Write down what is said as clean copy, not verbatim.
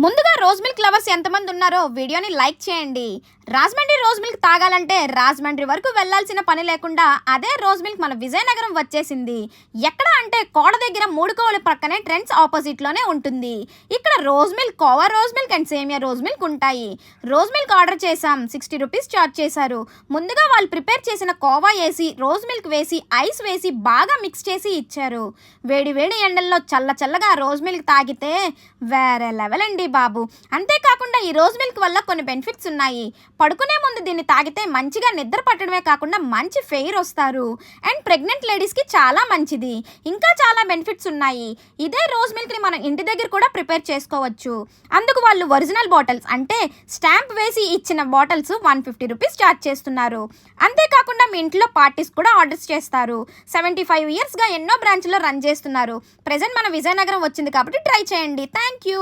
ముందుగా rose milk lovers ఎంతమంది ఉన్నారో వీడియోని లైక్ చేయండి. రాజమండ్రి రోజ్ మిల్క్ తాగాలంటే రాజమండ్రి వరకు వెళ్లాల్సిన పని లేకుండా అదే రోజ్ మిల్క్ మన విజయనగరం వచ్చేసింది. ఎక్కడ అంటే కోడ దగ్గర మూడు కోవల పక్కనే ట్రెండ్స్ ఆపోజిట్లోనే ఉంటుంది. ఇక్కడ rose milk, khoa rose milk and సేమియా రోజ్ మిల్క్ ఉంటాయి. రోజ్ మిల్క్ ఆర్డర్ చేసాం, 60 రూపీస్ చార్జ్ చేశారు. ముందుగా వాళ్ళు ప్రిపేర్ చేసిన కోవా వేసి, రోజ్ మిల్క్ వేసి, ఐస్ వేసి బాగా మిక్స్ చేసి ఇచ్చారు. వేడి వేడి ఎండల్లో చల్ల చల్లగా రోజ్ మిల్క్ తాగితే వేరే లెవెల్ అండి బాబు. అంతేకాకుండా ఈ రోజ్ మిల్క్ వల్ల కొన్ని బెనిఫిట్స్ ఉన్నాయి. పడుకునే ముందు దీన్ని తాగితే మంచిగా నిద్ర పట్టడమే కాకుండా మంచి ఫెయిర్ వస్తారు. అండ్ ప్రెగ్నెంట్ లేడీస్కి చాలా మంచిది. ఇంకా చాలా బెనిఫిట్స్ ఉన్నాయి. ఇదే రోజ్ మిల్క్ని మనం ఇంటి దగ్గర కూడా ప్రిపేర్ చేసుకోవచ్చు. అందుకు వాళ్ళు ఒరిజినల్ బాటిల్స్ అంటే స్టాంప్ వేసి ఇచ్చిన బాటిల్స్ 150 రూపీస్ ఛార్జ్ చేస్తున్నారు. అంతేకాకుండా మీ ఇంట్లో పార్టీస్ కూడా ఆర్డర్స్ చేస్తారు. 75 ఇయర్స్గా ఎన్నో బ్రాంచ్లో రన్ చేస్తున్నారు. ప్రెజెంట్ మన విజయనగరం వచ్చింది కాబట్టి ట్రై చేయండి. Thank you.